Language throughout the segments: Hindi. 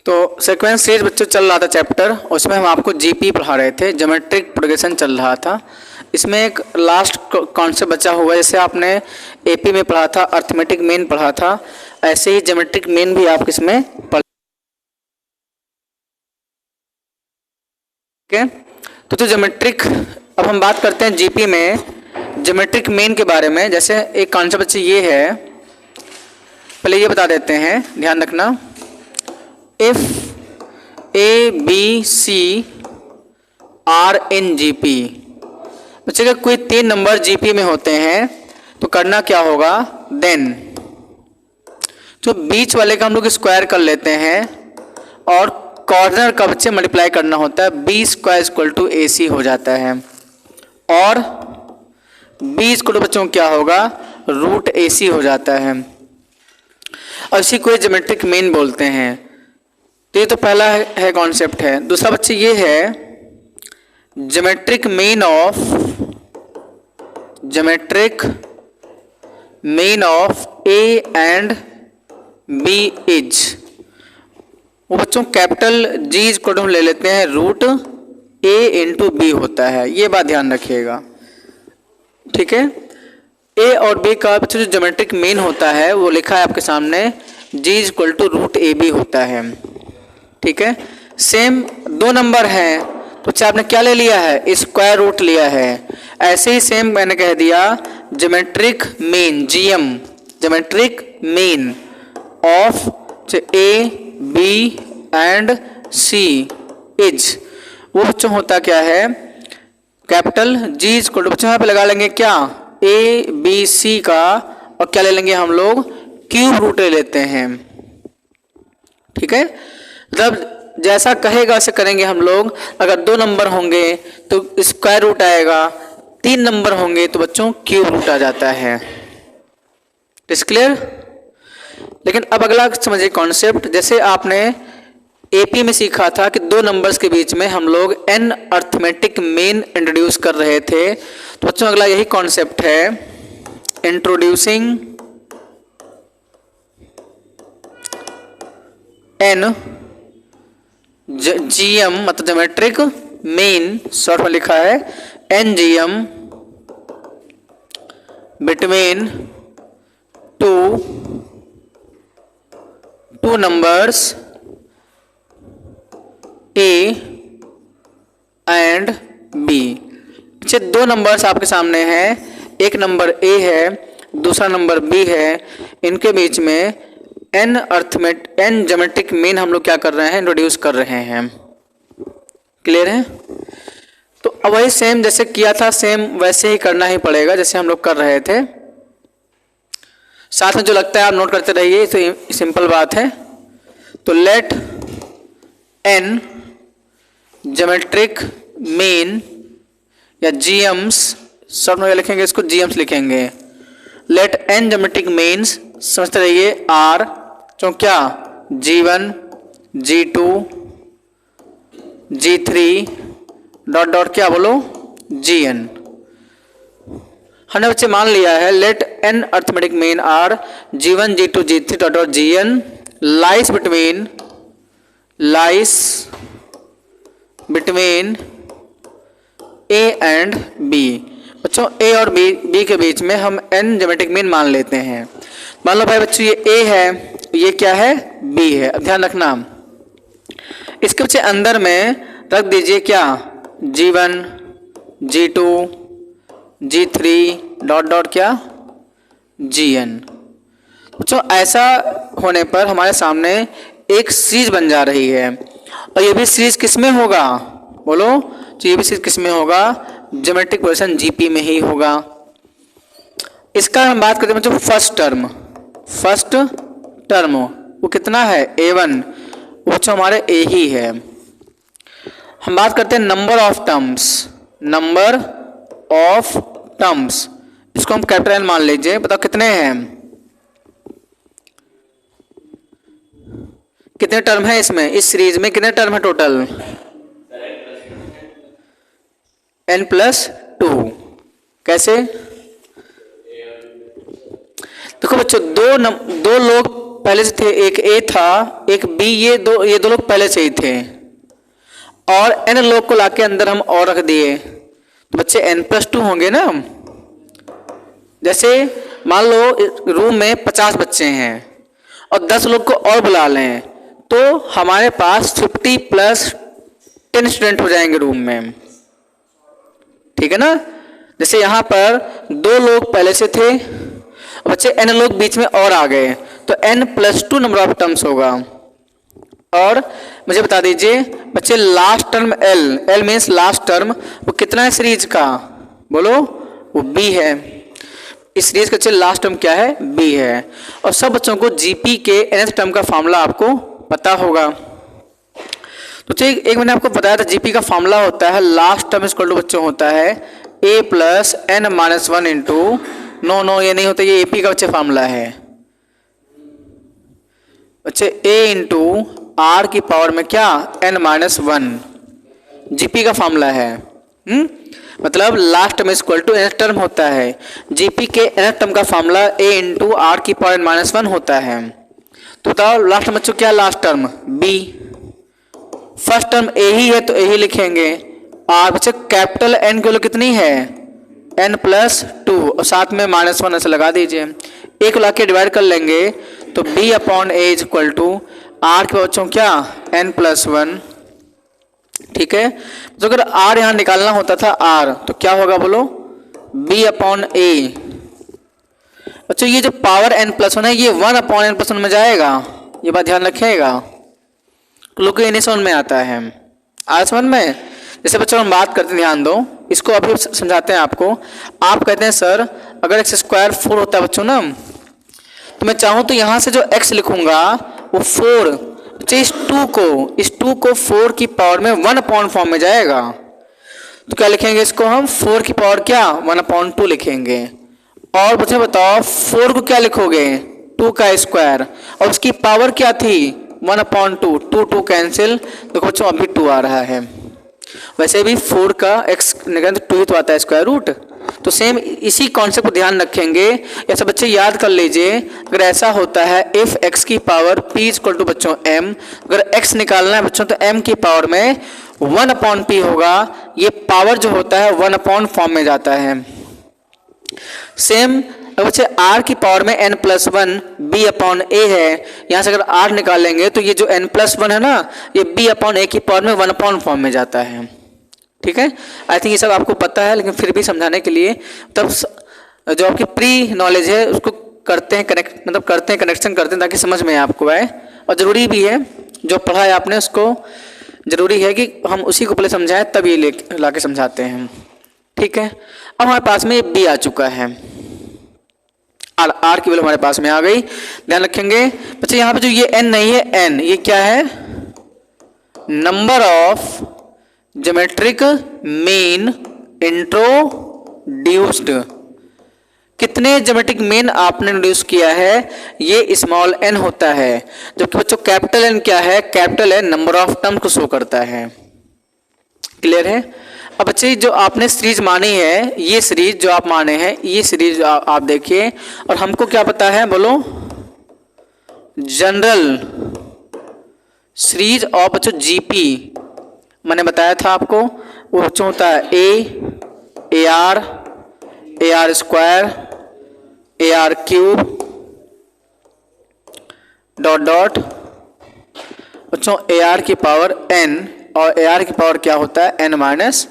तो सीक्वेंस सीरीज बच्चों चल रहा था चैप्टर, उसमें हम आपको जीपी पढ़ा रहे थे, ज्योमेट्रिक प्रोग्रेशन चल रहा था। इसमें एक लास्ट कॉन्सेप्ट बचा हुआ है, जैसे आपने एपी में पढ़ा था, अर्थमेटिक मीन पढ़ा था, ऐसे ही ज्योमेट्रिक मीन भी आप इसमें पढ़। ठीक है, तो ज्योमेट्रिक, अब हम बात करते हैं जीपी में ज्योमेट्रिक मीन के बारे में। जैसे एक कॉन्सेप्ट बच्चे ये है, पहले ये बता देते हैं, ध्यान रखना। If A B C are in GP, बच्चे का कोई 3 नंबर जीपी में होते हैं तो करना क्या होगा, देन जो बीच वाले का हम लोग स्क्वायर कर लेते हैं और कॉर्नर का बच्चे मल्टीप्लाई करना होता है, बी स्क्वायर इक्वल टू ए सी हो जाता है। और बी इक्वल टू बच्चों क्या होगा, रूट ए सी हो जाता है, और इसी को ज्योमेट्रिक मीन बोलते हैं। तो ये तो पहला है कॉन्सेप्ट है। दूसरा बच्चे ये है geometric mean of A and B is, वो बच्चों कैपिटल जी को हम ले लेते हैं, रूट ए इंटू बी होता है, ये बात ध्यान रखिएगा। ठीक है, ए और बी का बच्चों जो ज्योमेट्रिक मीन होता है वो लिखा है आपके सामने, g equal to root a b होता है। ठीक है, सेम 2 नंबर हैं तो चाहे आपने क्या ले लिया है, स्क्वायर रूट लिया है। ऐसे ही सेम मैंने कह दिया geometric mean, GM, geometric mean of A B and C is, वो बच्चों होता क्या है, कैपिटल जी इक्वल टू, बच्चों यहाँ पे लगा लेंगे क्या, ए बी सी का, और क्या ले लेंगे हम लोग, क्यूब रूट ले लेते हैं। ठीक है, मतलब जैसा कहेगा वैसे करेंगे हम लोग। अगर 2 नंबर होंगे तो स्क्वायर रूट आएगा, 3 नंबर होंगे तो बच्चों क्यूब रूट आ जाता है। इस क्लियर। लेकिन अब अगला समझिए कॉन्सेप्ट, जैसे आपने एपी में सीखा था कि 2 नंबर्स के बीच में हम लोग एन अर्थमेटिक मीन इंट्रोड्यूस कर रहे थे, तो बच्चों अगला यही कॉन्सेप्ट है, इंट्रोड्यूसिंग एन जीएम, मतलब ज्योमेट्रिक मीन, शॉर्ट में लिखा है N GM between two numbers A and B. पीछे 2 नंबर्स आपके सामने हैं, एक नंबर ए है, दूसरा नंबर बी है, इनके बीच में एन ज्योमेट्रिक मीन हम लोग क्या कर रहे हैं, इंट्रोड्यूस कर रहे हैं। क्लियर है। तो अब वही सेम जैसे किया था, सेम वैसे ही करना ही पड़ेगा जैसे हम लोग कर रहे थे। साथ में जो लगता है आप नोट करते रहिए, तो सिंपल बात है। तो लेट एन ज्योमेट्रिक मीन या जीएम्स, शॉर्ट में लिखेंगे इसको, जीएम्स लिखेंगे। लेट एन ज्योमेट्रिक मीन्स, समझते रहिए, आर जो क्या, G1 G2 G3 dot dot क्या बोलो, Gn। हमने बच्चे मान लिया है let N arithmetic mean are G1 G2 G3 dot dot Gn lies between A and B. बच्चों ए और बी के बीच में हम एन ज्योमेट्रिक मीन मान लेते हैं। मान लो भाई बच्चों ये ए है, ये क्या है, बी है। अब ध्यान रखना, इसके बच्चे अंदर में रख दीजिए क्या, G1 G2 G3 dot dot क्या, Gn। बच्चों ऐसा होने पर हमारे सामने एक सीरीज बन जा रही है, और ये भी सीरीज किस में होगा, बोलो, तो ये भी सीरीज किस में होगा, ज्योमेट्रिक प्रोग्रेशन जीपी में ही होगा। इसका हम बात करते हैं बच्चों फर्स्ट टर्म, वो कितना है, A1, वो बच्चों हमारे ए ही है। हम बात करते हैं नंबर ऑफ टर्म्स, इसको हम कैपिटल एन मान लीजिए। बताओ कितने हैं, कितने टर्म है इसमें, इस सीरीज में कितने टर्म है टोटल, n+2। कैसे, देखो बच्चों, दो लोग पहले से थे, एक ए था एक बी, ये दो लोग पहले से ही थे और n लोग को लाके अंदर हम और रख दिए तो बच्चे n+2 होंगे ना। जैसे मान लो रूम में 50 बच्चे हैं और 10 लोग को और बुला लें तो हमारे पास 50 + 10 स्टूडेंट हो जाएंगे रूम में, ठीक है ना। जैसे यहाँ पर 2 लोग पहले से थे बच्चे n लोग बीच में और आ गए तो n+2 नंबर ऑफ टर्म्स होगा। और मुझे बता दीजिए बच्चे last term L means last term वो कितना है सीरीज का, बोलो, वो B है। इस सीरीज का लास्ट टर्म क्या है, B है। और सब बच्चों को GP के nth टर्म का फॉर्मूला आपको पता होगा। तो चलिए एक मैंने आपको बताया था GP का फॉर्मूला होता है लास्ट टर्म इक्वल टू बच्चों होता है A + n-1 इंटू, नो ये नहीं होता, ये AP का बच्चे फॉर्मूला है बच्चे, A इंटू R की पावर में क्या n-1 GP का फॉर्मूला है। मतलब last term equal to nth term होता है। GP के nth टर्म का फॉर्मूला A इंटू R की पावर n-1 होता है। तो बताओ लास्ट टर्म बच्चों क्या, last term B, first term A ही है तो A ही लिखेंगे। और बच्चे कैपिटल N की वैल्यू कितनी है n+2 और साथ में -1 ऐसे लगा दीजिए, A को लाके डिवाइड कर लेंगे तो B/A इक्वल टू R के बच्चों क्या n+1, ठीक है। तो अगर R यहाँ निकालना होता था R तो क्या होगा बोलो, B/A। बच्चों ये जो पावर n+1 है ये 1/n+1 में जाएगा, ये बात ध्यान रखिएगा। लोग को ये नहीं समझ में आता है, आ समझ में। जैसे बच्चों हम बात करते हैं, ध्यान दो, इसको अभी समझाते हैं आपको। आप कहते हैं सर अगर x² 4 होता है बच्चों ना, तो मैं चाहूँ तो यहाँ से जो x लिखूंगा वो 4, इस 2 को 4 की पावर में 1/, फॉर्म में जाएगा। तो क्या लिखेंगे इसको हम, 4 की पावर क्या 1/2 लिखेंगे। और बच्चे बताओ 4 को क्या लिखोगे, 2 का स्क्वायर, और उसकी पावर क्या थी 1/2, 2 कैंसिल, देखो बच्चों अभी 2 आ रहा है। वैसे भी 4 का x निकालें तो 2 ही तो आता है स्क्वायर रूट। तो सेम इसी कॉन्सेप्ट को ध्यान रखेंगे, ऐसा बच्चे याद कर लीजिए। अगर ऐसा होता है इफ x की पावर p इक्वल टू बच्चों m, अगर x निकालना है बच्चों तो m की पावर में 1/p होगा। ये पावर जो होता है 1/, फॉर्म में जाता है। सेम अगर बच्चे r की पावर में n+1 B/A है, यहाँ से अगर r निकालेंगे तो ये जो n+1 है ना ये B/A की पावर में 1/, फॉर्म में जाता है, ठीक है। आई थिंक ये सब आपको पता है, लेकिन फिर भी समझाने के लिए तब जो आपकी प्री नॉलेज है उसको करते हैं कनेक्शन करते हैं ताकि समझ में आपको आए। और ज़रूरी भी है, जो पढ़ा है आपने उसको ज़रूरी है कि हम उसी को पहले समझाएं तब ये ला के समझाते हैं, ठीक है। अब हमारे पास में B आ चुका है और R की वैल्यू हमारे पास में आ गई। ध्यान रखेंगे बच्चे यहाँ पे जो ये n नहीं है, n ये क्या है, number of geometric mean introduced. कितने ज्योमेट्रिक मीन आपने इंट्रोड्यूस किया है, ये स्मॉल n होता है। जबकि बच्चों कैपिटल N क्या है, capital N number of term को शो करता है। क्लियर है। अब बच्चे जो आपने सीरीज मानी है, ये सीरीज जो आप माने हैं, ये सीरीज आप देखिए, और हमको क्या पता है बोलो, जनरल सीरीज ऑफ बच्चों GP मैंने बताया था आपको, वो बच्चों होता है AR AR² AR³ डॉट बच्चों AR की पावर n, और AR की पावर क्या होता है n-1।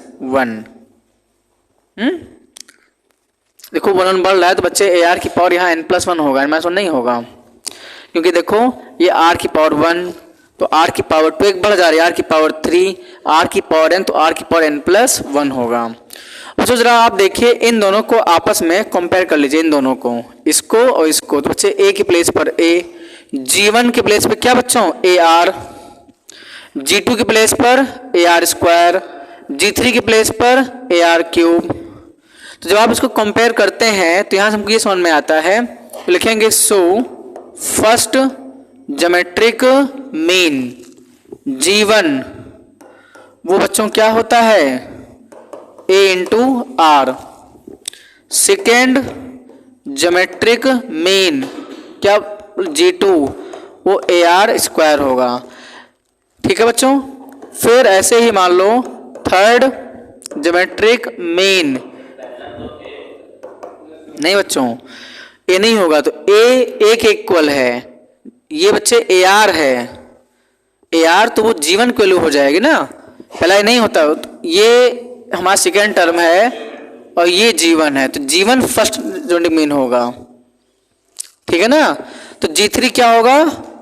देखो 1 बढ़ रहा है तो बच्चे AR की पावर यहाँ n+1 होगा, n-1 नहीं होगा, क्योंकि देखो ये R की पावर 1 तो R की पावर 2 एक बढ़ जा रही है, R की पावर 3, R की पावर n तो R की पावर n+1 होगा। बच्चों जरा आप देखिए इन दोनों को आपस में कंपेयर कर लीजिए, इन दोनों को, इसको और इसको। तो बच्चे A की प्लेस पर A, G1 के प्लेस पर क्या बच्चों AR, G2 की प्लेस पर AR², G3 की प्लेस पर AR³। तो जब आप इसको कंपेयर करते हैं तो यहाँ से हमको ये समझ में आता है, तो लिखेंगे so first geometric mean G1 वो बच्चों क्या होता है A into R। Second geometric mean क्या G2 वो AR² होगा। ठीक है बच्चों। फिर ऐसे ही मान लो थर्ड ज्योमेट्रिक मीन, नहीं बच्चों ये नहीं होगा, तो A के इक्वल है, ये बच्चे AR है, AR तो वो जीवन की वैल्यू हो जाएगी ना, पहला ये नहीं होता, तो ये हमारा सेकेंड टर्म है और ये जीवन है, तो जीवन फर्स्ट ज्योमेट्रिक मीन होगा। ठीक है ना। तो G3 क्या होगा,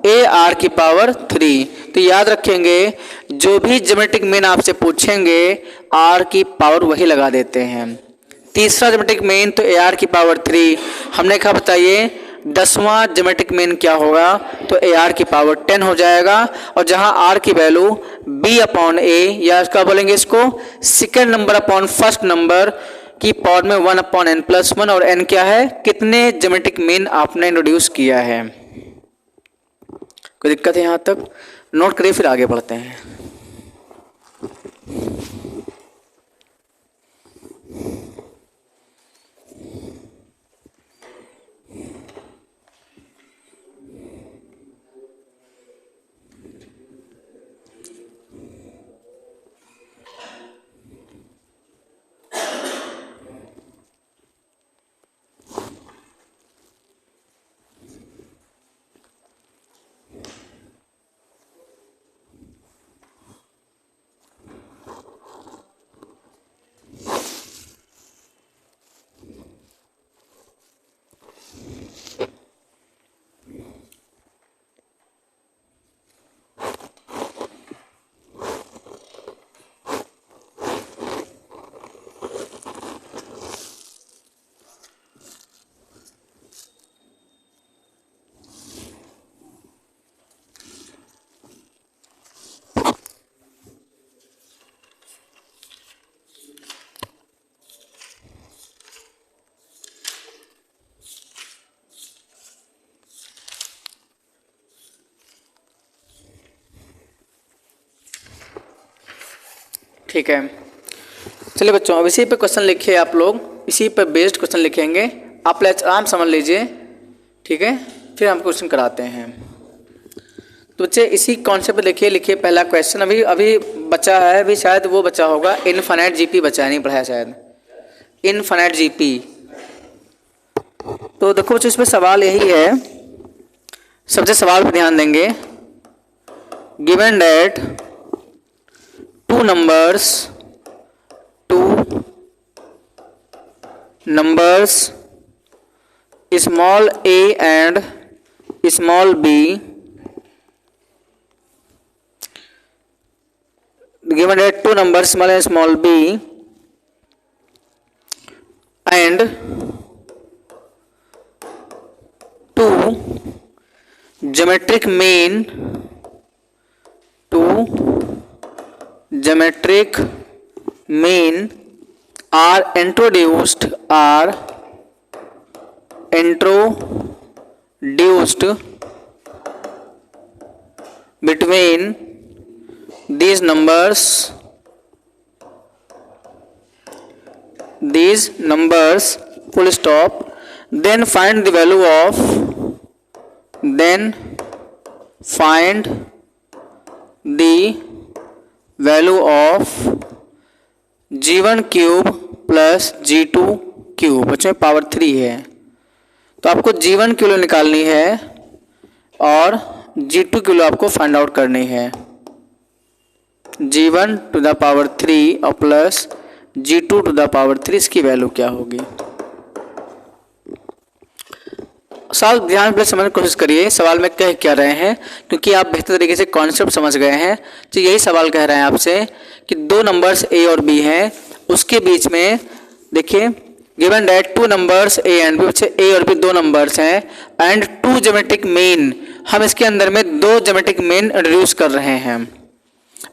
AR⁻3। तो याद रखेंगे जो भी ज्योमेट्रिक मीन आपसे पूछेंगे R⁻, वही लगा देते हैं। तीसरा ज्योमेट्रिक मीन तो AR⁻3, हमने कहा बताइए 10वां ज्योमेट्रिक मीन क्या होगा, तो AR⁻10 हो जाएगा। और जहां R की वैल्यू B/A, या क्या बोलेंगे इसको, second number upon first number की पावर में 1/n+1, और n क्या है, कितने ज्योमेट्रिक मीन आपने इंट्रोड्यूस किया है। कोई दिक्कत है यहाँ तक, नोट करिए फिर आगे बढ़ते हैं। ठीक है, चलिए बच्चों अब इसी पे क्वेश्चन लिखिए आप लोग, इसी पर बेस्ड क्वेश्चन लिखेंगे, आप आराम समझ लीजिए। ठीक है, फिर हम क्वेश्चन कराते हैं। तो बच्चे इसी कॉन्सेप्ट पे लिखिए पहला क्वेश्चन, अभी बचा है, अभी शायद वो बचा होगा, इनफाइनाइट GP बचा है, नहीं पढ़ाया शायद, इनफाइनाइट GP। तो देखो बच्चों इसमें सवाल यही है, सबसे सवाल पर ध्यान देंगे। Given that two numbers small a and small b, given that two numbers small a and small b and two geometric mean are introduced between these numbers full stop, then find the value of G1 cube plus G2 cube, बच्चों पावर 3 है, तो आपको G1 की वैल्यू निकालनी है और G2 की वैल्यू आपको फाइंड आउट करनी है। G1 टू द पावर 3 और plus G2 to the power 3, इसकी वैल्यू क्या होगी। सवाल ध्यान से समझने की कोशिश करिए, सवाल में कह क्या रहे हैं, क्योंकि आप बेहतर तरीके से कॉन्सेप्ट समझ गए हैं। तो यही सवाल कह रहे हैं आपसे कि दो नंबर्स A और B हैं, उसके बीच में देखिए given that two numbers A and B, बच्चे A और B दो नंबर्स हैं, एंड टू ज्योमेट्रिक मीन, हम इसके अंदर में दो ज्योमेट्रिक मीन इंट्रोड्यूस कर रहे हैं,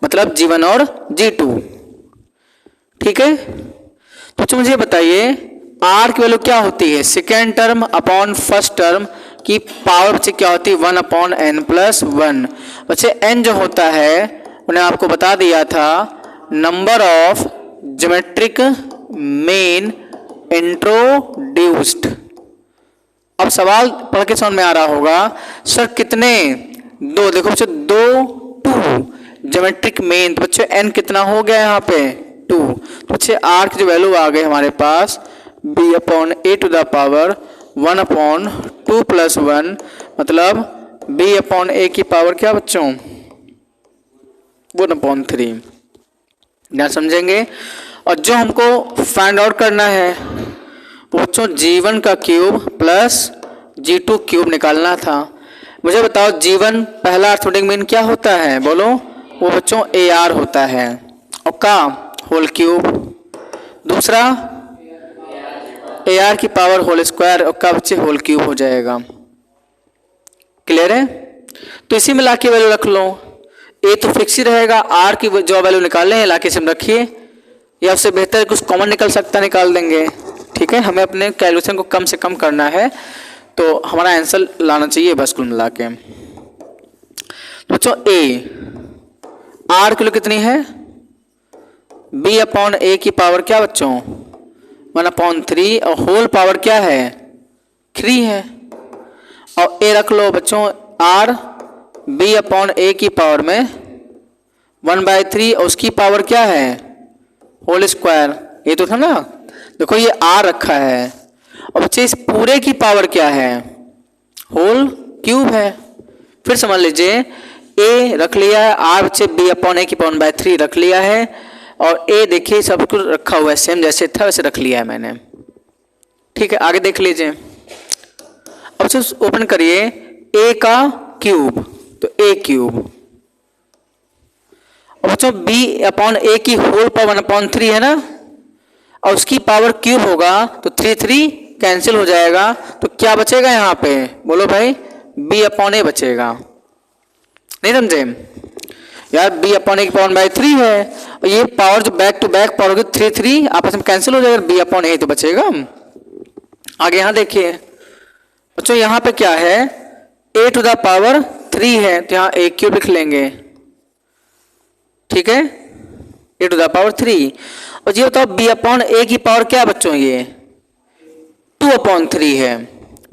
मतलब G1 और G2। ठीक है, तो मुझे बताइए R की वैल्यू क्या होती है, second term upon first term की पावर बच्चे क्या होती है, 1/n+1। बच्चे n जो होता है उन्हें आपको बता दिया था number of geometric mean introduced. अब सवाल पढ़ के समझ में आ रहा होगा, सर कितने 2, देखो बच्चों 2 2 ज्योमेट्रिक मीन, तो बच्चों n कितना हो गया यहाँ पे 2। तो बच्चे r की जो वैल्यू आ गई हमारे पास b upon a to the power 1 upon 2 plus 1, मतलब b अपॉन a की पावर क्या बच्चों 1 अपॉन 3। ध्यान समझेंगे। और जो हमको फाइंड आउट करना है वो बच्चों g1 का क्यूब प्लस g2 क्यूब निकालना था। मुझे बताओ g1 पहला अर्थमेटिक मीन क्या होता है, बोलो। वो बच्चों AR होता है, और का होल क्यूब। दूसरा AR की पावर होल स्क्वायर, और का बच्चे होल क्यूब हो जाएगा। क्लियर है। तो इसी में लाके वैल्यू रख लो। A तो फिक्स ही रहेगा, R की जो वैल्यू निकालने हैं लाके सिम रखिए, या उससे बेहतर कुछ कॉमन निकल सकता निकाल देंगे। ठीक है, हमें अपने कैलकुलेशन को कम से कम करना है, तो हमारा आंसर लाना चाहिए बस कुल मिला के। बच्चों R किलो कितनी है b अपॉन a की पावर क्या बच्चों 1 अपॉन 3, और होल पावर क्या है 3 है। और a रख लो बच्चों R b अपॉन a की पावर में 1/3, और उसकी पावर क्या है होल स्क्वायर, ये तो था ना। देखो ये R रखा है, और बच्चे इस पूरे की पावर क्या है होल क्यूब है। फिर समझ लीजिए a रख लिया है, R बच्चे b अपॉन a की पावर 1/3 रख लिया है, और a देखिए सब कुछ रखा हुआ है सेम जैसे था वैसे रख लिया है मैंने। ठीक है, आगे देख लीजिए। अब ओपन करिए a का क्यूब, तो a क्यूब, और बच्चों b अपॉन a की होल पावर 1/3 है ना, और उसकी पावर क्यूब होगा, तो 3 3 कैंसिल हो जाएगा। तो क्या बचेगा यहाँ पे, बोलो भाई b अपॉन a बचेगा। नहीं समझे यार, b अपॉन a की पावर 1/3 है, और ये पावर जो बैक टू बैक पावर होगी 3 3 आपस में कैंसिल हो जाएगा, b अपॉन a तो बचेगा। आगे यहाँ देखिए बच्चों, यहाँ पे क्या है a टू द पावर 3 है, तो यहाँ a क्यूब लिख लेंगे। ठीक है, a टू द पावर 3, और ये बताओ b अपॉन a की पावर क्या बच्चों ये 2 अपॉन 3 है।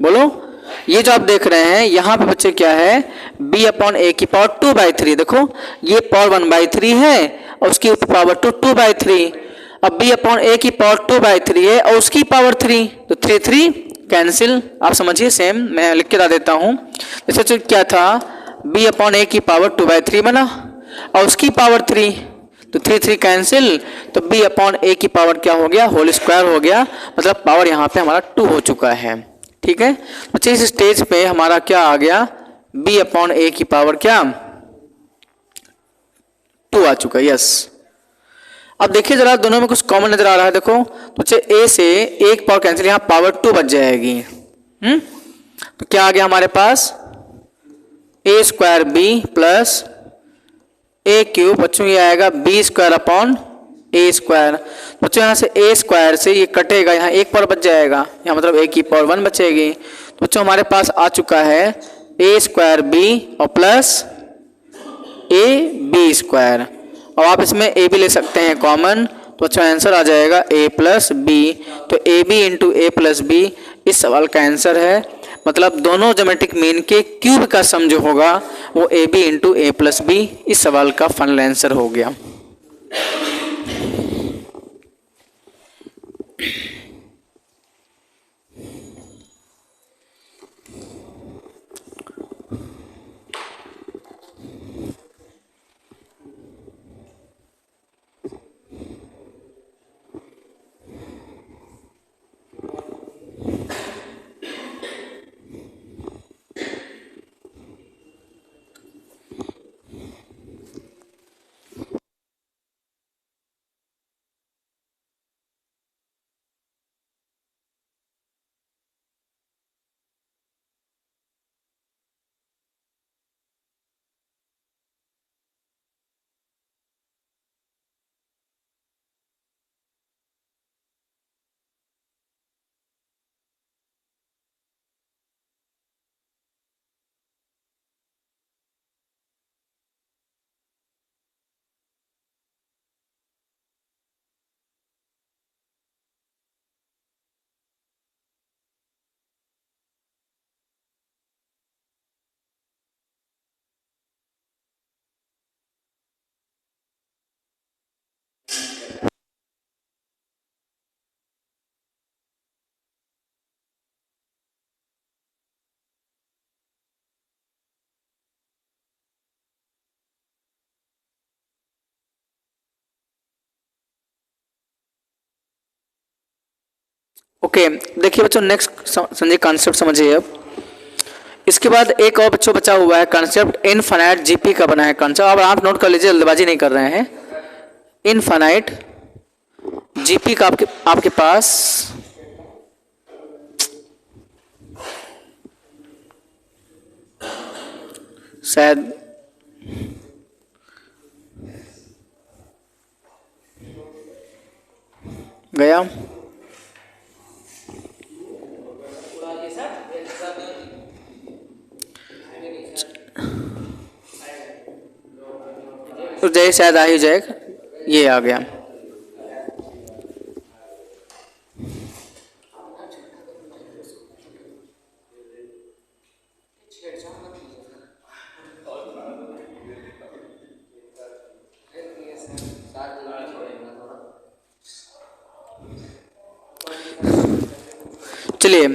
बोलो ये जो आप देख रहे हैं यहाँ पे बच्चे क्या है b अपॉन a की पावर 2/3, देखो ये पावर 1/3 है और उसकी पावर 2/3। अब b अपॉन a की पावर 2/3 है और उसकी पावर 3, तो 3 3 कैंसिल। आप समझिए सेम, मैं लिख के बता देता हूँ। जैसे क्या था b अपॉन a की पावर 2/3 बना और उसकी पावर 3, तो 3 3 कैंसिल, तो b अपॉन a की पावर क्या हो गया होल स्क्वायर हो गया, मतलब पावर यहाँ पे हमारा 2 हो चुका है। ठीक है बच्चे, इस स्टेज पे हमारा क्या आ गया b अपॉन a की पावर क्या 2 आ चुका है। यस, अब देखिए जरा दोनों में कुछ कॉमन नजर आ रहा है। देखो तो बच्चे a से एक पावर कैंसिल, यहाँ पावर 2 बच जाएगी। तो क्या आ गया हमारे पास a square b plus a cube, बच्चों ये आएगा b square upon a square. बच्चों यहाँ से a स्क्वायर से ये कटेगा, यहाँ एक पावर बच जाएगा, यहाँ मतलब a की पावर 1 बचेगी। तो बच्चों हमारे पास आ चुका है a स्क्वायर b और प्लस a b स्क्वायर, और आप इसमें a भी ले सकते हैं कॉमन, तो बच्चों आंसर आ जाएगा a प्लस b। तो a b into a plus b इस सवाल का आंसर है, मतलब दोनों ज्योमेट्रिक मीन के क्यूब का सम जो होगा वो A B into A plus B इस सवाल का फाइनल आंसर हो गया। ओके, देखिए बच्चों नेक्स्ट समझिए, कॉन्सेप्ट समझिए अब। इसके बाद एक और बच्चों बचा हुआ है कॉन्सेप्ट, इनफाइनाइट जीपी का बना है कॉन्सेप्ट। अब आप नोट कर लीजिए, जल्दबाजी नहीं कर रहे हैं। इनफाइनाइट जीपी का आपके पास शायद गया। तो जय शायद आ ही जाएगा, ये आ गया। चलिए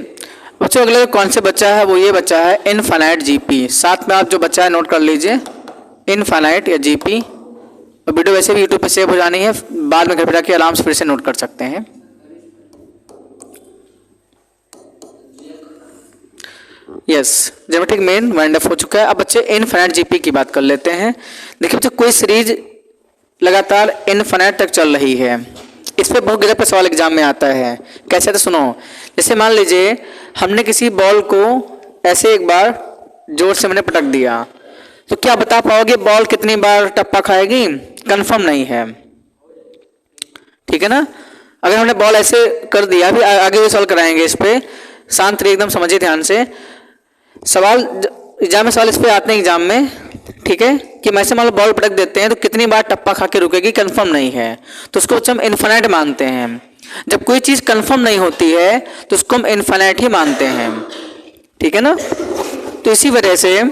बच्चों, अगला कौन से बच्चा है वो ये बच्चा है इनफाइनाइट जीपी। साथ में आप जो बच्चा है नोट कर लीजिए, इनफाइनाइट या जीपी। और वीडियो वैसे भी यूट्यूब पे सेव हो जानी है, बाद में घर पे जाके आराम से फिर से नोट कर सकते हैं। Yes, geometric main wind up हो चुका है। अब बच्चे इनफाइनाइट जीपी की बात कर लेते हैं। देखिए बच्चे, कोई सीरीज लगातार इनफाइनाइट तक चल रही है, इस पे बहुत गजब का सवाल एग्जाम में आता है। कैसे, तो सुनो। जैसे मान लीजिए हमने किसी बॉल को ऐसे एक बार जोर से मैंने पटक दिया, तो क्या बता पाओगे बॉल कितनी बार टप्पा खाएगी? कंफर्म नहीं है, ठीक है ना। अगर हमने बॉल ऐसे कर दिया, अभी आगे भी सवाल कराएंगे इस पे, शांत रहिए एकदम, समझिए ध्यान से। सवाल एग्जाम में सवाल इस पे आते हैं एग्जाम में, ठीक है, कि मैं से मान लो बॉल पटक देते हैं तो कितनी बार टप्पा खा के रुकेगी, कंफर्म नहीं है, तो उसको हम इनफाइनाइट मानते हैं। जब कोई चीज़ कंफर्म नहीं होती है तो उसको हम इनफाइनाइट ही मानते हैं, ठीक है ना। तो इसी वजह से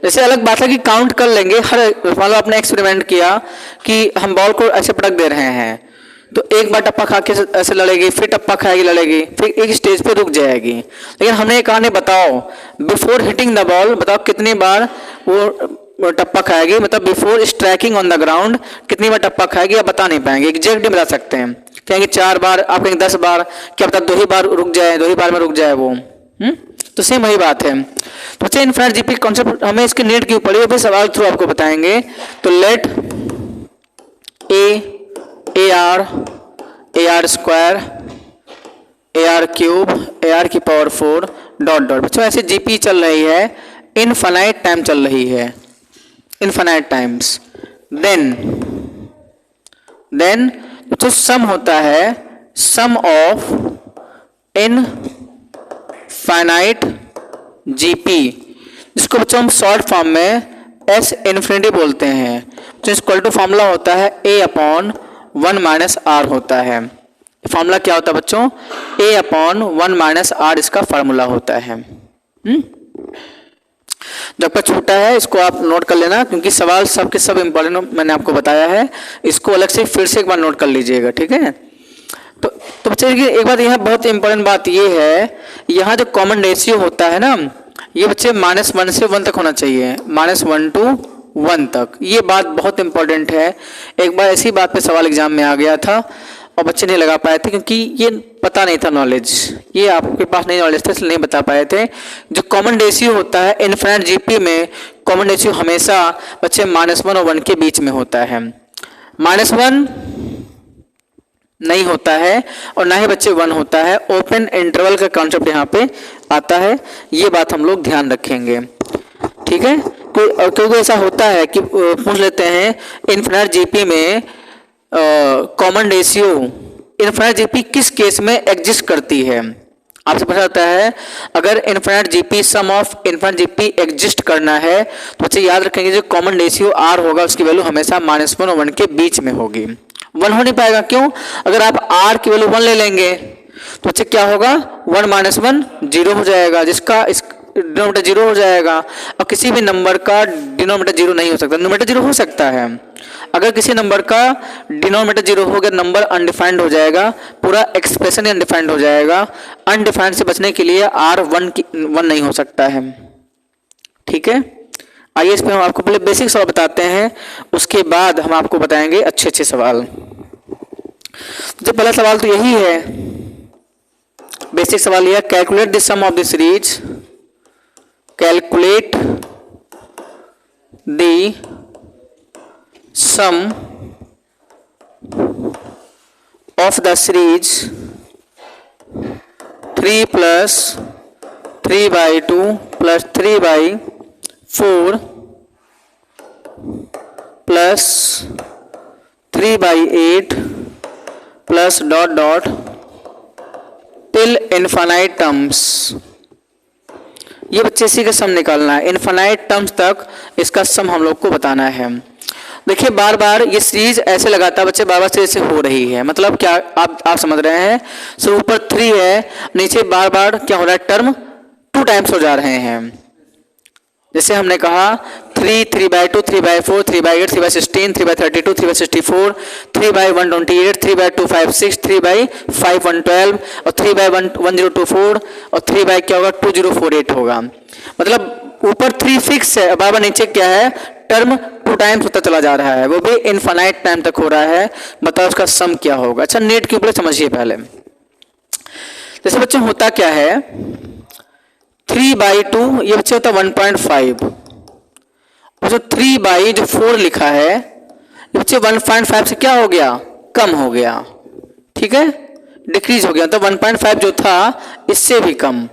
जैसे अलग बात है कि काउंट कर लेंगे, हर मान लो आपने एक्सपेरिमेंट किया कि हम बॉल को ऐसे पटक दे रहे हैं, तो एक बार टप्पा खा के ऐसे लड़ेगी, फिर टप्पा खाएगी, लड़ेगी, फिर एक स्टेज पे रुक जाएगी। लेकिन हमने ये कहा नहीं, बताओ बिफोर हिटिंग द बॉल, बताओ कितनी बार वो टप्पा खाएगी, मतलब before striking on the ground कितनी बार टप्पा खाएगी, आप बता नहीं पाएंगे, एग्जैक्ट नहीं बता सकते हैं। कहेंगे 4 बार, आप कहेंगे 10 बार, क्या पता 2 ही बार रुक जाए, 2 ही बार में रुक जाए वो। तो सेम वही बात है। तो बच्चे इनफाइनाइट जीपी कॉन्सेप्ट हमें इसकी नीड क्यों पड़ी है, सवाल थ्रू आपको बताएंगे। तो let A R square AR cube AR की पावर 4 डॉट डॉट। बच्चों ऐसे जीपी चल रही है, इनफाइनाइट टाइम चल रही है, इनफाइनाइट टाइम्स। देन तो सम होता है सम ऑफ इनफाइनाइट जीपी, जिसको बच्चों हम शॉर्ट फॉर्म में S इन्फिनिटी बोलते हैं। तो इक्वल टू फॉर्मूला होता है A/1 - R होता है। फॉर्मूला क्या होता है बच्चों? A/1 - R इसका फार्मूला होता है। जब का छोटा है इसको आप नोट कर लेना, क्योंकि सवाल सब के सब इंपॉर्टेंट मैंने आपको बताया है, इसको अलग से फिर से एक बार नोट कर लीजिएगा, ठीक है। तो बच्चे एक बात यहाँ बहुत इंपॉर्टेंट बात ये है, यहाँ जो कॉमन रेशियो होता है ना, ये बच्चे -1 से 1 तक होना चाहिए, -1 to 1 तक। ये बात बहुत इंपॉर्टेंट है। एक बार ऐसी बात पे सवाल एग्जाम में आ गया था और बच्चे नहीं लगा पाए थे, क्योंकि ये पता नहीं था नॉलेज, ये आपके पास नहीं नॉलेज था, इसलिए नहीं बता पाए थे। जो कॉमन रेशियो होता है इनफाइनाइट जीपी में, कॉमन रेशियो हमेशा बच्चे -1 और 1 के बीच में होता है। -1 नहीं होता है और ना ही बच्चे 1 होता है। ओपन इंटरवल का कॉन्सेप्ट यहाँ पे आता है, ये बात हम लोग ध्यान रखेंगे, ठीक है। क्योंकि ऐसा होता है कि पूछ लेते हैं इनफाइनाइट जीपी में कॉमन रेशियो इनफाइनाइट जीपी किस केस में एग्जिस्ट करती है। आपसे पूछा जाता है अगर infinite GP sum of infinite GP exist करना है, तो बच्चे याद रखेंगे जो कॉमन रेशियो R होगा उसकी वैल्यू हमेशा -1 और 1 के बीच में होगी। 1 हो नहीं पाएगा, क्यों? अगर आप R की वैल्यू 1 ले लेंगे तो बच्चे क्या होगा, 1 - 1 0 हो जाएगा, जिसका डिनोमिनेटर 0 हो जाएगा। और किसी भी नंबर का डिनोमिनेटर 0 नहीं हो सकता, न्यूमरेटर 0 हो सकता है। अगर किसी नंबर का डिनोमिनेटर 0 हो गया, नंबर अनडिफाइंड हो जाएगा, पूरा एक्सप्रेशन अनडिफाइंड हो जाएगा। अनडिफाइंड से बचने के लिए R 1 नहीं हो सकता है, ठीक है। आइए इस पे हम आपको पहले बेसिक सवाल बताते हैं, उसके बाद हम आपको बताएंगे अच्छे अच्छे सवाल। जो पहला सवाल तो यही है बेसिक सवाल यह, calculate the sum of the series, calculate the sum of the series 3 plus 3/2 plus 3/4 plus 3/8 plus dot dot till infinite terms. ये बच्चे इसी का सम निकालना है, इनफाइनाइट टर्म्स तक इसका सम हम लोग को बताना है। देखिए बार बार ये सीरीज ऐसे लगाता है बच्चे, बार बार सीरीज से हो रही है, मतलब क्या आप समझ रहे हैं। सो ऊपर 3 है, नीचे बार बार क्या हो रहा है, टर्म 2 टाइम्स हो जा रहे हैं। जैसे हमने कहा 3, 3/2, 3/4, 3/8, 3/16, 3/32, 3/64, 3/128, 3/256, 3/5/112 और 3/1024 और 3 क्या होगा 2048 होगा। मतलब ऊपर 3 फिक्स है, बार बार नीचे क्या है, टर्म 2 टाइम्स होता चला जा रहा है, वो भी इनफाइनाइट टाइम तक हो रहा है। बताओ उसका सम क्या होगा। अच्छा नेट के ऊपर समझिए पहले। जैसे बच्चों होता क्या है, 3/2 ये बच्चे होता 1.5, और जो 3/4 लिखा है ये बच्चे 1.5 से क्या हो गया, कम हो गया, ठीक है, डिक्रीज हो गया। तो 1.5 जो था इससे भी कम,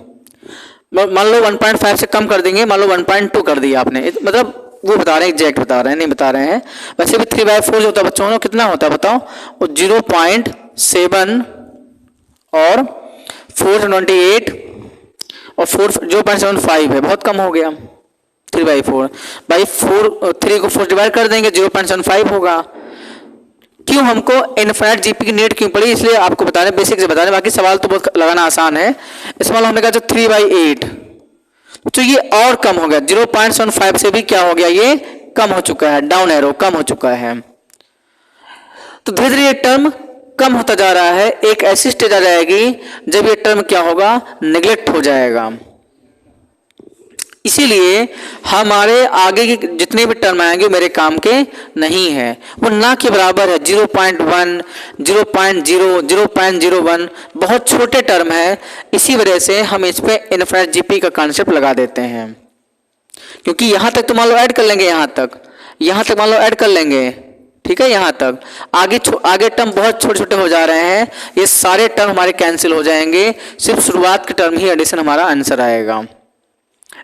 मान लो 1.5 से कम कर देंगे, मान लो 1.2 कर दिया आपने, मतलब वो बता रहे हैं, एग्जैक्ट बता रहे हैं, नहीं बता रहे हैं। वैसे भी 3/4 जो होता है बच्चों कितना होता है बताओ, वो 0.7 और 428 और 4 0.75 है, बहुत कम हो गया। 3/4 बाई 4, 3 को 4 डिवाइड कर देंगे 0.75 होगा। क्यों हमको इनफाइनाइट जीपी की नीड क्यों पड़ी, इसलिए आपको बता रहे, बेसिक से बता रहे, बाकी सवाल तो बहुत लगाना आसान है। इस सवाल हमने कहा जो 3/8 तो ये और कम हो गया, 0.75 से भी क्या हो गया, ये कम हो चुका है, डाउन एरो कम हो चुका है। तो धीरे धीरे ये टर्म कम होता जा रहा है, एक ऐसी स्टेज आ जाएगी जब ये टर्म क्या होगा, नेग्लेक्ट हो जाएगा। इसीलिए हमारे आगे के जितने भी टर्म आएंगे मेरे काम के नहीं है, वो ना के बराबर है, 0.1, 0.0, 0.01 बहुत छोटे टर्म है। इसी वजह से हम इस पे इनफाइनाइट जीपी का कॉन्सेप्ट लगा देते हैं, क्योंकि यहां तक तो मान लो ऐड कर लेंगे, यहां तक मान लो ऐड कर लेंगे, ठीक है, यहां तक आगे टर्म बहुत छोटे छोटे हो जा रहे हैं, ये सारे टर्म हमारे कैंसिल हो जाएंगे, सिर्फ शुरुआत के टर्म ही एडिशन हमारा आंसर आएगा।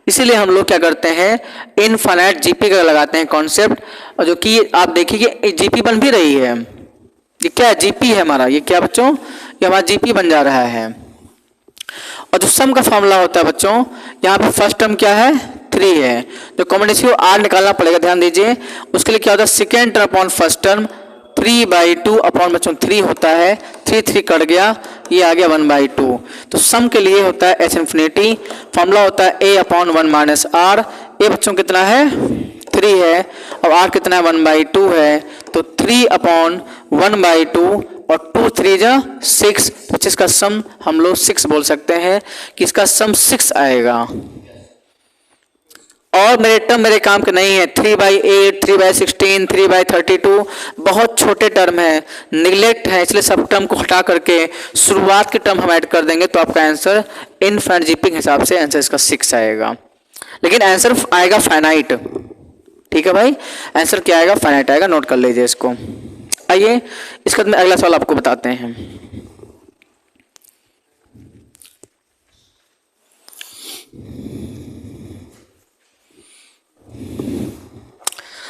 इसीलिए हम लोग क्या करते हैं, इनफाइनाइट जीपी का लगाते हैं कॉन्सेप्ट, और जो कि आप देखिए जीपी बन भी रही है, ये क्या जीपी है हमारा, ये क्या बच्चों, ये हमारा जीपी बन जा रहा है। और जो सम का फॉर्मूला होता है बच्चों, यहाँ पे फर्स्ट टर्म क्या है, 3 है, तो कॉमन रेशियो R निकालना पड़ेगा, ध्यान दीजिए। उसके लिए क्या होता है, second term upon first term 3/2 upon बच्चों 3 होता है, 3 कट गया, ये आ गया 1/2। तो सम के लिए होता है H इंफिनिटी, फॉर्मूला होता है A अपॉन 1 माइनस R। ए बच्चों कितना है, 3 है, और R कितना है, 1/2 है, तो 3 अपॉन 1/2 और 2 3 जा 6, तो इसका सम हम लोग 6 बोल सकते हैं कि इसका सम 6 आएगा। और मेरे टर्म मेरे काम के नहीं है, 3/8, 3/16, 3/32 बहुत छोटे टर्म है, निगलेक्ट है, इसलिए सब टर्म को हटा करके शुरुआत के टर्म हम ऐड कर देंगे, तो आपका आंसर इनफाइनाइट जीपी के हिसाब से आंसर इसका 6 आएगा। लेकिन आंसर आएगा फाइनाइट, ठीक है भाई, आंसर क्या आएगा, फाइनाइट आएगा, नोट कर लीजिए इसको। आइए इसके बाद में अगला सवाल आपको बताते हैं।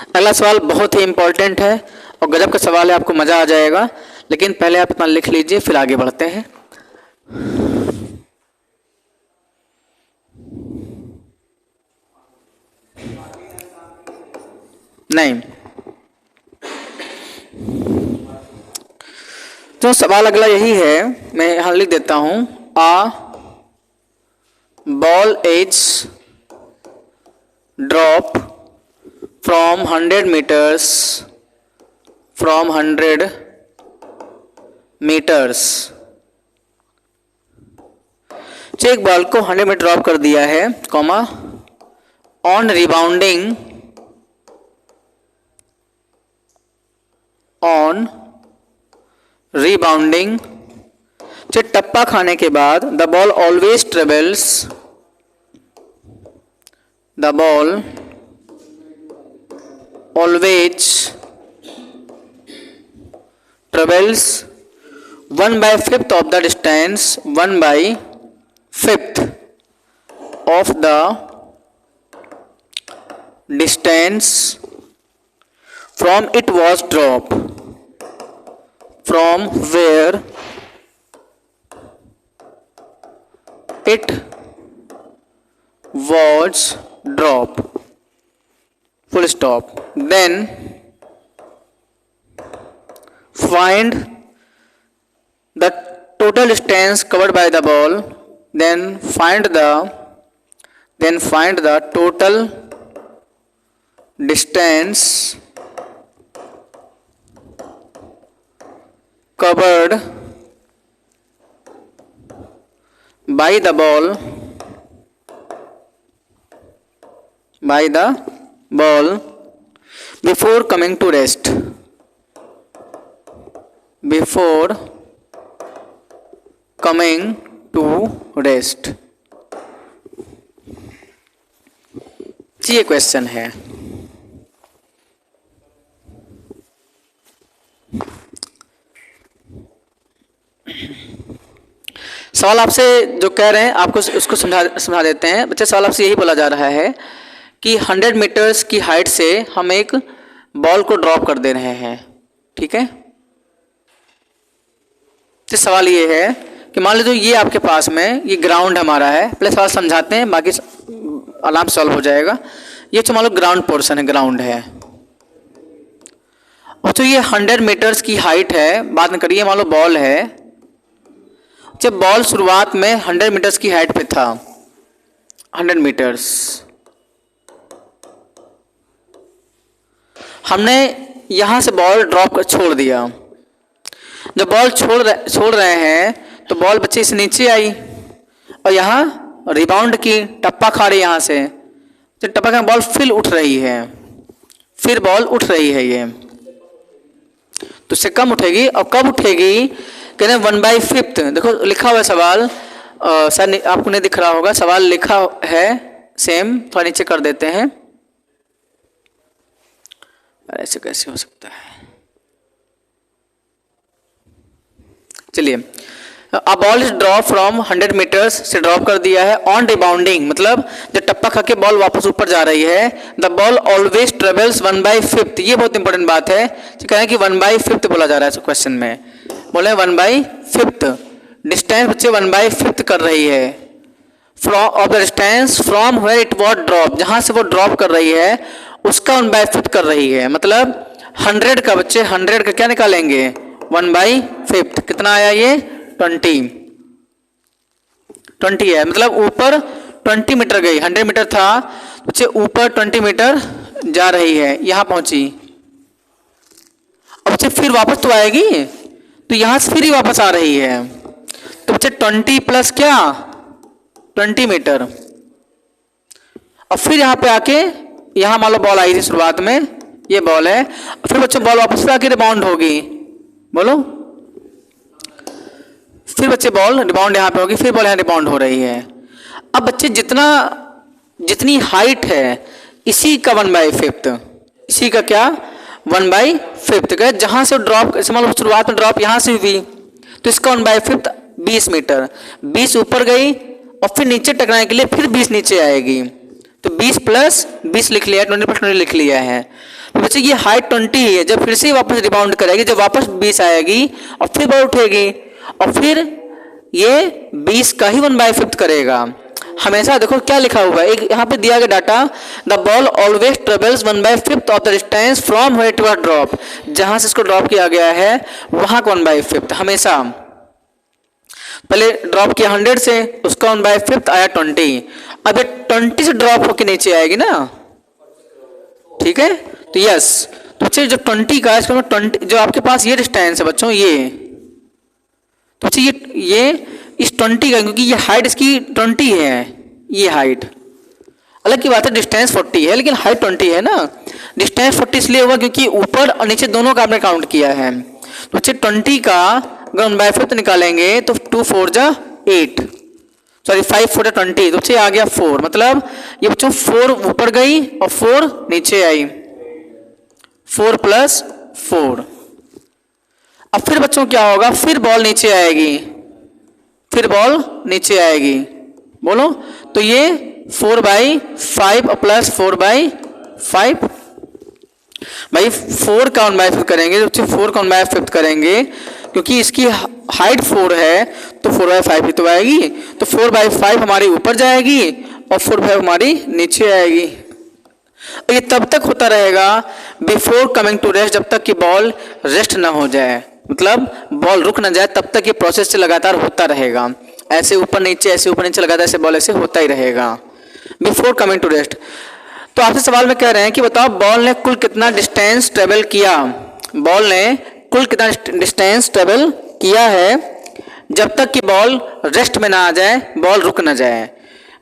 अगला सवाल बहुत ही इंपॉर्टेंट है और गजब का सवाल है, आपको मजा आ जाएगा, लेकिन पहले आप इतना लिख लीजिए फिर आगे बढ़ते हैं। नहीं, तो सवाल अगला यही है, मैं यहां लिख देता हूं, a ball is drop from 100 meters एक बॉल को 100 मीटर ड्रॉप कर दिया है, कॉमा ऑन रिबाउंडिंग चलिए टप्पा खाने के बाद the ball always travels, the ball always travels 1/5 of the distance, 1/5 of the distance from it was dropped, from where it was dropped, full stop. Then find the total distance covered by the ball, then find the total distance covered by the ball before coming to rest, before coming to rest। ये क्वेश्चन है। सवाल आपसे जो कह रहे हैं आपको उसको समझा देते हैं बच्चे। सवाल आपसे यही बोला जा रहा है कि 100 मीटर्स की हाइट से हम एक बॉल को ड्रॉप कर दे रहे हैं, ठीक है। तो सवाल ये है कि मान लीजिए ये आपके पास में ये ग्राउंड हमारा है, पहले सवाल समझाते हैं बाकी आराम से सॉल्व हो जाएगा। ये तो मान लो ग्राउंड पोर्शन है, ग्राउंड है, और तो ये 100 मीटर्स की हाइट है। बात में करिए मान लो बॉल है, जब बॉल शुरुआत में 100 मीटर्स की हाइट पे था, 100 मीटर्स, हमने यहां से बॉल ड्रॉप कर छोड़ दिया। जब बॉल छोड़ रहे हैं तो बॉल बच्चे से नीचे आई और यहाँ रिबाउंड की, टप्पा खा रही यहाँ से, तो टप्पा का बॉल फिर उठ रही है, फिर बॉल उठ रही है ये, तो इससे कम उठेगी। और कब उठेगी कहते हैं 1/5। देखो लिखा हुआ है सवाल, सर आपको नहीं दिख रहा होगा, सवाल लिखा है सेम, थोड़ा नीचे कर देते हैं। ऐसे कैसे हो सकता है, चलिए। A ball is drop from 100 metres से ड्रॉप कर दिया है। ऑन रिबाउंडिंग मतलब जब टप्पा खा के बॉल वापस ऊपर जा रही है, द बॉल ऑलवेज ट्रेवल्स 1/5। ये बहुत इंपॉर्टेंट बात है, कह रहे हैं कि 1/5 बोला जा रहा है क्वेश्चन में, बोले 1/5 डिस्टेंस बच्चे 1/5 कर रही है from of the distance from where it was drop, जहां से वो ड्रॉप कर रही है उसका 1/5 कर रही है। मतलब 100 का बच्चे 100 का क्या निकालेंगे 1/5, कितना आया ये 20 है। मतलब ऊपर 20 मीटर गई, 100 मीटर था बच्चे ऊपर 20 मीटर जा रही है, यहां पहुंची। अब बच्चे फिर वापस तो आएगी, तो यहां से फिर ही वापस आ रही है, तो बच्चे 20 प्लस क्या 20 मीटर। और फिर यहां पे आके यहां मान लो बॉल आई थी शुरुआत में, ये बॉल है, फिर बच्चे बॉल वापस आके रिबाउंड होगी, बोलो, फिर बच्चे बॉल रिबाउंड यहाँ पे होगी, फिर बॉल यहाँ रिबाउंड हो रही है। अब बच्चे जितनी हाइट है इसी का 1/5, इसी का क्या 1/5 का, जहां से ड्रॉप मान शुरुआत में ड्रॉप यहाँ से हुई तो इसका 1/5 20 मीटर, 20 ऊपर गई और फिर नीचे टकराने के लिए फिर 20 नीचे आएगी, तो 20 प्लस 20 लिख लिया, 20 प्लस 20 लिख लिया है। तो बच्चे ये हाइट 20 है, जब फिर से वापस रिबाउंड करेगी, जब वापस 20 आएगी और फिर बॉल उठेगी और फिर ये 20 का ही 1/5 करेगा हमेशा। देखो क्या लिखा हुआ है, एक यहाँ पे दिया गया data, the ball always travels 1/5 of the distance from where it was drop, जहां से इसको ड्रॉप किया गया है वहां का 1/5 हमेशा। पहले ड्रॉप किया 100 से, उसका 1/5 आया 20, अब ये 20 से ड्रॉप होकर नीचे आएगी ना, ठीक है। तो यस, तो बच्चे जो 20 का इसका 20 जो आपके पास ये डिस्टेंस है बच्चों, ये तो बच्चे ये इस 20 का, क्योंकि ये हाइट इसकी 20 है, ये हाइट अलग की बात है, डिस्टेंस 40 है लेकिन हाइट 20 है ना। डिस्टेंस 40 इसलिए हुआ क्योंकि ऊपर और नीचे दोनों का आपने काउंट किया है, तो बच्चे 20 का अगर 1/5 निकालेंगे तो 2 4 जा 8, सॉरी 5 4 जा 20, तो बच्चे आ गया 4, मतलब ये बच्चों 4 ऊपर गई और 4 नीचे आई, 4 + 4। अब फिर बच्चों क्या होगा, फिर बॉल नीचे आएगी, फिर बॉल नीचे आएगी, बोलो। तो ये 4/5 प्लस 4/5, भाई 4 का 1/5 करेंगे तो 4 का 1/5 करेंगे, क्योंकि इसकी हाइट 4 है तो 4/5 ही तो आएगी, तो 4/5 हमारी ऊपर जाएगी और 4/5 हमारी नीचे आएगी। ये तब तक होता रहेगा बिफोर कमिंग टू रेस्ट, जब तक कि बॉल रेस्ट ना हो जाए, मतलब बॉल रुक ना जाए, तब तक ये प्रोसेस लगातार होता रहेगा, ऐसे ऊपर नीचे लगातार ऐसे बॉल ऐसे होता ही रहेगा बिफोर कमिंग टू रेस्ट। तो आपसे सवाल में कह रहे हैं कि बताओ बॉल ने कुल कितना डिस्टेंस ट्रेवल किया, बॉल ने कुल कितना डिस्टेंस ट्रेवल किया है जब तक कि बॉल रेस्ट में ना आ जाए, बॉल रुक ना जाए,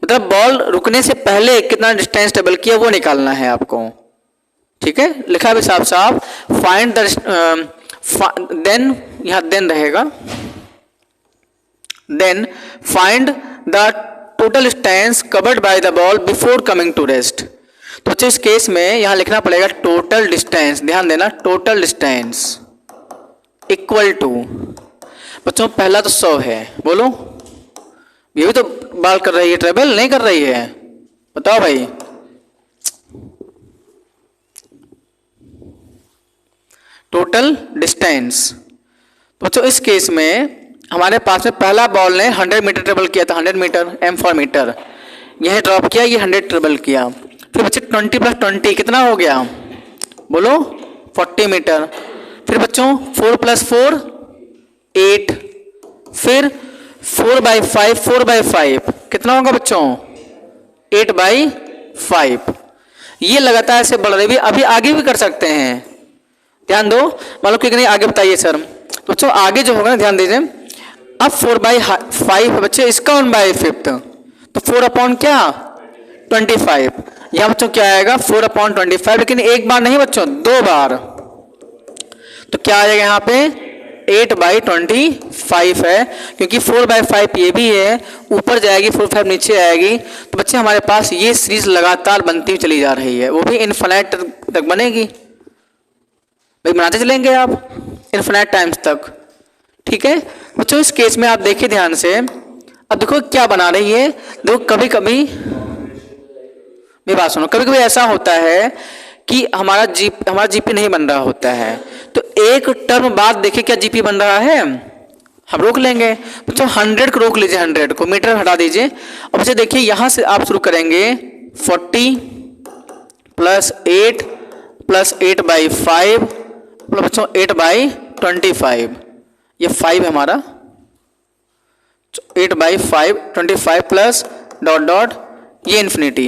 मतलब बॉल रुकने से पहले कितना डिस्टेंस ट्रेवल किया वो निकालना है आपको। ठीक है, लिखा है साफ साफ, फाइंड द देन, यहां देन रहेगा, then find the total distance covered by the ball before coming to rest. तो बच्चों इस केस में यहां लिखना पड़ेगा टोटल डिस्टेंस, ध्यान देना, टोटल डिस्टेंस इक्वल टू, बच्चों पहला तो 100 है, बोलो, ये भी तो बाल कर रही है, ट्रेवल नहीं कर रही है, बताओ भाई। टोटल डिस्टेंस, तो बच्चों इस केस में हमारे पास में पहला बॉल ने 100 मीटर ट्रेवल किया था, 100 मीटर, m फॉर मीटर, यह ड्रॉप किया, ये 100 ट्रेवल किया, फिर बच्चे 20 + 20 कितना हो गया, बोलो 40 मीटर, फिर बच्चों 4 + 4 8, फिर 4/5 कितना होगा बच्चों 8/5। ये लगातार ऐसे बढ़ रही है, अभी आगे भी कर सकते हैं, ध्यान दो, मान लो कि नहीं आगे बताइए सर, तो बच्चों आगे जो होगा ना ध्यान दीजिए, अब 4/5 बच्चे इसका 1/5, तो 4 अपॉन क्या 25, यहां बच्चों क्या आएगा 4/25, लेकिन एक बार नहीं बच्चों 2 बार, तो क्या आ जाएगा यहाँ पे 8/25 है, क्योंकि 4/5 ये भी है, ऊपर जाएगी 4/5 नीचे आएगी, तो बच्चे हमारे पास ये सीरीज लगातार बनती हुई चली जा रही है, वो भी इनफाइनाइट तक बनेगी, भाई बनाते चलेंगे आप इनफाइनाइट टाइम्स तक। ठीक है बच्चों, इस केस में आप देखिए ध्यान से, अब देखो क्या बना रही है, देखो कभी कभी मेरी बात सुनो, कभी कभी ऐसा होता है कि हमारा जीपी नहीं बन रहा होता है, तो एक टर्म बाद देखिए क्या जीपी बन रहा है, हम रोक लेंगे बच्चों, 100 को रोक लीजिए, 100 को मीटर हटा दीजिए, और बच्चे देखिए यहां से आप शुरू करेंगे 40 + 8 + 8/5 प्लस बच्चों 8/25, ये 5 है हमारा, 8/5 25 प्लस डॉट डॉट ये इन्फिनिटी।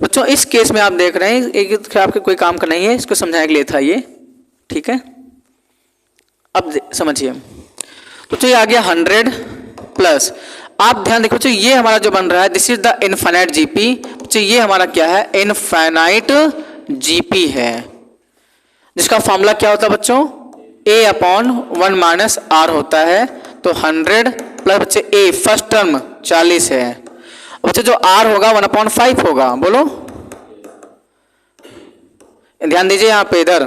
बच्चों इस केस में आप देख रहे हैं एक आपके कोई काम का नहीं है, इसको समझाने के लिए था ये, ठीक है। अब समझिए, तो ये आ गया 100 प्लस, आप ध्यान देखो बच्चों ये हमारा जो बन रहा है this is the infinite GP, बच्चों ये हमारा क्या है इनफाइनाइट जीपी है, जिसका फॉर्मूला क्या होता है बच्चों A/1 - R होता है, तो 100 प्लस बच्चे A फर्स्ट टर्म 40 है, बच्चे जो R होगा 1/5 होगा, बोलो ध्यान दीजिए यहाँ पे, इधर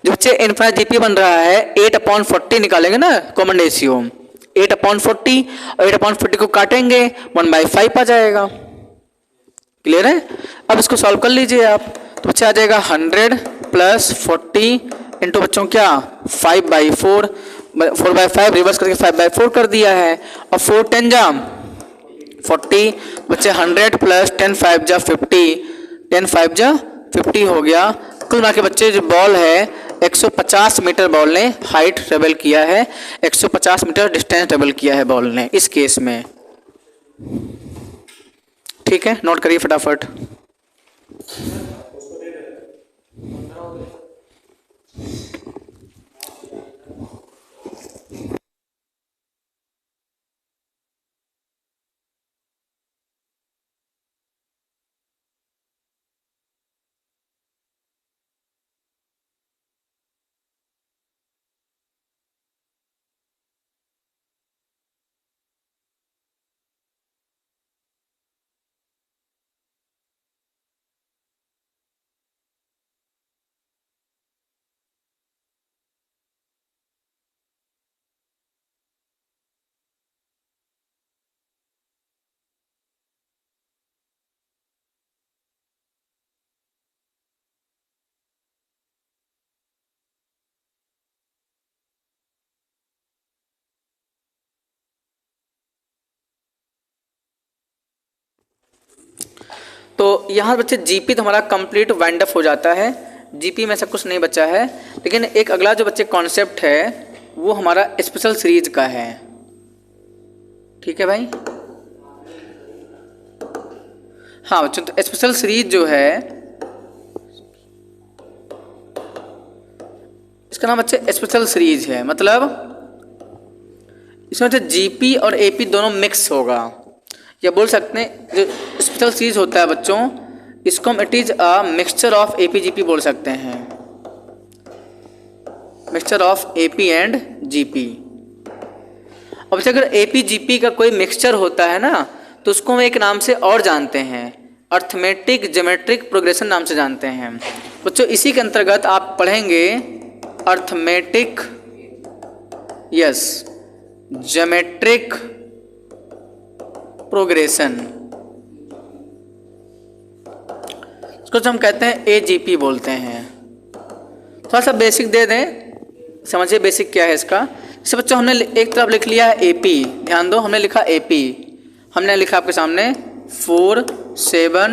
जो बच्चे इनफाइनाइट जीपी बन रहा है 8/40 निकालेंगे ना कॉमन रेशियो, 8/40 और 8/40 को काटेंगे 1/5 आ जाएगा, क्लियर है। अब इसको सॉल्व कर लीजिए आप, तो बच्चे आ जाएगा 100 + 40 इंटू बच्चों क्या 5/4, 4/5 रिवर्स करके 5/4 कर दिया है, और 4 10 जा 40, बच्चे 100 + 10 5 जा 50, 10 5 जा 50 हो गया, कुल मिला के बच्चे जो बॉल है 150 मीटर बॉल ने हाइट ट्रेवल किया है, 150 मीटर डिस्टेंस ट्रेवल किया है बॉल ने इस केस में, ठीक है, नोट करिए फटाफट। तो यहाँ बच्चे जीपी तो हमारा कंप्लीट वाइंड अप हो जाता है, जीपी में सब कुछ नहीं बचा है। लेकिन एक अगला जो बच्चे कॉन्सेप्ट है वो हमारा स्पेशल सीरीज का है। ठीक है भाई। हाँ बच्चों, तो स्पेशल सीरीज जो है इसका नाम बच्चे स्पेशल सीरीज है, मतलब इसमें जीपी और एपी दोनों मिक्स होगा, या बोल सकते हैं जो स्पेशल सीरीज होता है बच्चों इसको हम it is a mixture of AP GP बोल सकते हैं, mixture of AP and GP. अब बच्चे अगर एपी जीपी का कोई मिक्सचर होता है ना तो उसको हम एक नाम से और जानते हैं, अर्थमेटिक ज्योमेट्रिक प्रोग्रेशन नाम से जानते हैं बच्चों। इसी के अंतर्गत आप पढ़ेंगे अर्थमेटिक ज्योमेट्रिक प्रोग्रेशन, इसको हम कहते हैं एजीपी बोलते हैं। थोड़ा सा बेसिक दे दें, समझिए बेसिक क्या है इसका। जैसे बच्चों हमने एक तरफ लिख लिया है एपी, ध्यान दो हमने लिखा एपी, हमने लिखा आपके सामने 4 7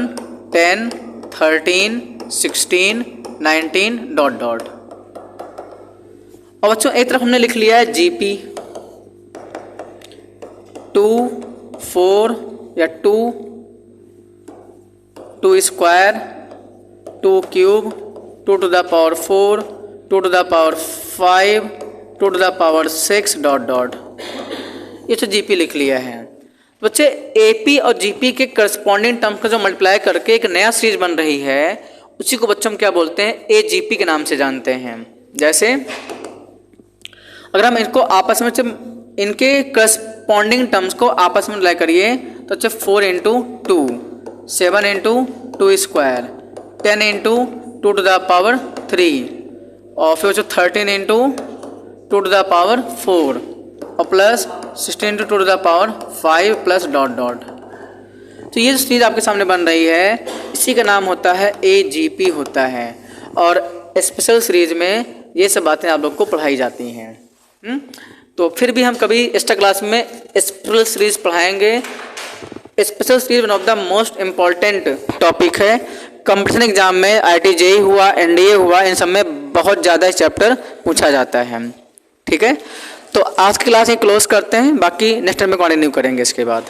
10 13 16 19 डॉट डॉट। और बच्चों एक तरफ हमने लिख लिया है जीपी 2 4 या 2 square 2 cube 2 to the power 4 2 to the power 5 2 to the power 6 dot dot, ये तो जीपी लिख लिया है। बच्चे एपी और जीपी के करस्पॉन्डिंग टर्म्स का जो मल्टीप्लाई करके एक नया सीरीज बन रही है उसी को बच्चों हम क्या बोलते हैं, एजीपी के नाम से जानते हैं। जैसे अगर हम इनको आपस में इनके करस्पॉन्डिंग टर्म्स को आपस में मल्टीप्लाई करिए तो अच्छा 4 into 2 7 into 2 square 10 into 2 to the power 3 और फिर 13 इंटू 2 टू द पावर 4 और plus 16 into 2 to the power 5 plus dot dot. तो ये जो सीरीज आपके सामने बन रही है इसी का नाम होता है एजीपी होता है, और स्पेशल सीरीज में ये सब बातें आप लोग को पढ़ाई जाती हैं। तो फिर भी हम कभी एक्स्ट्रा क्लास में स्पेशल सीरीज पढ़ाएंगे। Special series one of the most important topic है। कंपटीशन एग्जाम में IIT JEE हुआ, NDA हुआ, इन सब में बहुत ज़्यादा चैप्टर पूछा जाता है। ठीक है, तो आज की क्लास ये क्लोज करते हैं, बाकी नेक्स्ट टाइम में कंटिन्यू करेंगे इसके बाद।